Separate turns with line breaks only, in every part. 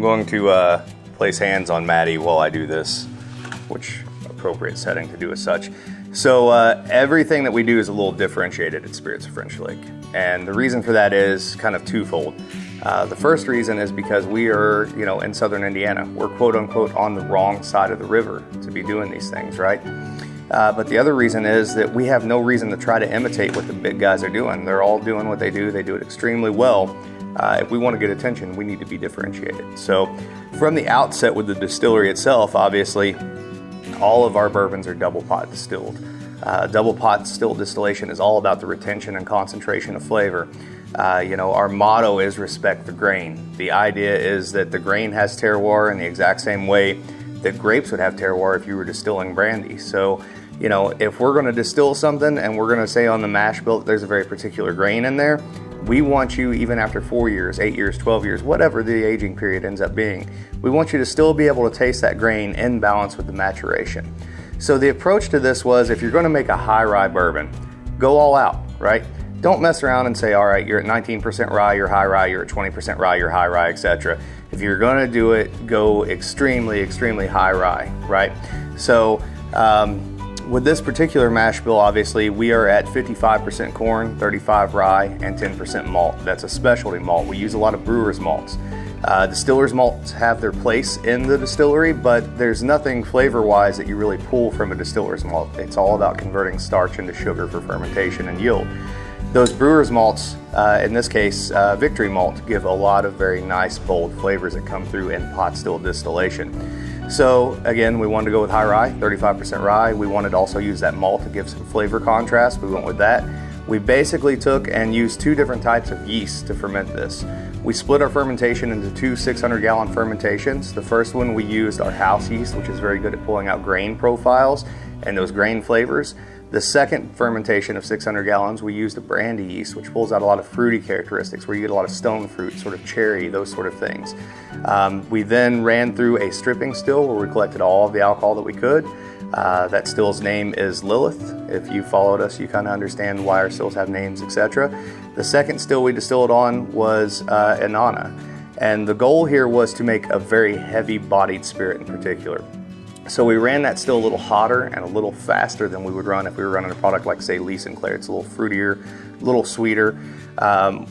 I'm going to place hands on Mattie while I do this, which appropriate setting to do as such. So everything that we do is a little differentiated at Spirits of French Lake. And the reason for that is kind of twofold. The first reason is because we are, in southern Indiana. We're quote unquote on the wrong side of the river to be doing these things, right? But the other reason is that we have no reason to try to imitate what the big guys are doing. They're all doing what they do. They do it extremely well. If we want to get attention, we need to be differentiated. So from the outset with the distillery itself, obviously, all of our bourbons are double pot distilled. Double pot distilled distillation is all about the retention and concentration of flavor. Our motto is respect the grain. The idea is that the grain has terroir in the exact same way that grapes would have terroir if you were distilling brandy. So, if we're going to distill something and we're going to say on the mash bill that there's a very particular grain in there, we want you, even after 4 years, 8 years, 12 years, whatever the aging period ends up being, we want you to still be able to taste that grain in balance with the maturation. So the approach to this was, if you're going to make a high rye bourbon, go all out, right? Don't mess around and say, all right, you're at 19% rye, you're high rye, you're at 20% rye, you're high rye, etc. If you're going to do it, go extremely, extremely high rye, right? So with this particular mash bill, obviously, we are at 55% corn, 35 rye, and 10% malt. That's a specialty malt. We use a lot of brewer's malts. Distillers malts have their place in the distillery, but there's nothing flavor-wise that you really pull from a distiller's malt. It's all about converting starch into sugar for fermentation and yield. Those brewer's malts, in this case, Victory malt, give a lot of very nice, bold flavors that come through in pot still distillation. So again, we wanted to go with high rye, 35% rye. We wanted to also use that malt to give some flavor contrast. We went with that. We basically took and used two different types of yeast to ferment this. We split our fermentation into two 600-gallon fermentations. The first one, we used our house yeast, which is very good at pulling out grain profiles and those grain flavors. The second fermentation of 600 gallons, we used a brandy yeast, which pulls out a lot of fruity characteristics, where you get a lot of stone fruit, sort of cherry, those sort of things. We then ran through a stripping still where we collected all of the alcohol that we could. That still's name is Lilith. If you followed us, you kind of understand why our stills have names, etc. The second still we distilled on was Inanna. And the goal here was to make a very heavy-bodied spirit in particular. So we ran that still a little hotter and a little faster than we would run if we were running a product like, say, Lee Sinclair. It's a little fruitier, a little sweeter.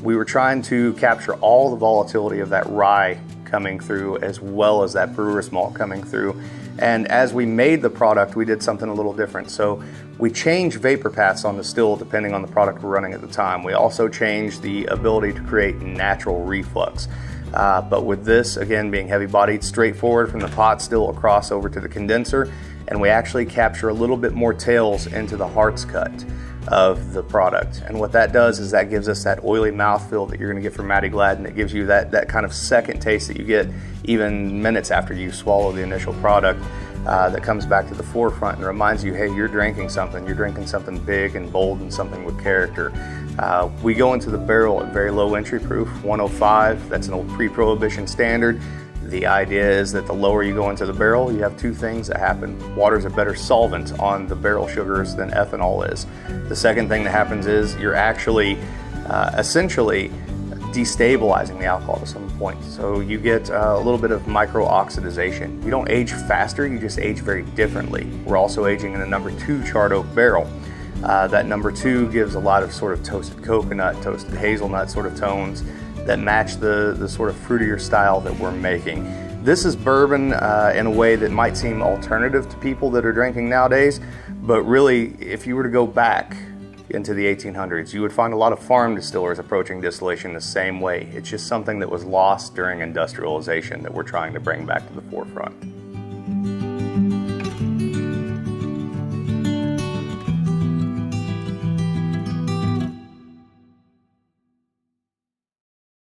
We were trying to capture all the volatility of that rye coming through, as well as that brewer's malt coming through. And as we made the product, we did something a little different. So we changed vapor paths on the still depending on the product we're running at the time. We also changed the ability to create natural reflux. But with this, again, being heavy-bodied, straightforward from the pot still across over to the condenser, and we actually capture a little bit more tails into the heart's cut of the product. And what that does is that gives us that oily mouthfeel that you're going to get from Mattie Gladden. It gives you that kind of second taste that you get even minutes after you swallow the initial product, that comes back to the forefront and reminds you, hey, you're drinking something big and bold and something with character. We go into the barrel at very low entry proof, 105. That's an old pre-prohibition standard. The idea is that the lower you go into the barrel, you have two things that happen. Water's a better solvent on the barrel sugars than ethanol is. The second thing that happens is you're actually essentially destabilizing the alcohol to some point. So you get a little bit of micro-oxidization. You don't age faster, you just age very differently. We're also aging in a number 2 charred oak barrel. That number 2 gives a lot of sort of toasted coconut, toasted hazelnut sort of tones that match the sort of fruitier style that we're making. This is bourbon in a way that might seem alternative to people that are drinking nowadays, but really, if you were to go back into the 1800s, you would find a lot of farm distillers approaching distillation the same way. It's just something that was lost during industrialization that we're trying to bring back to the forefront.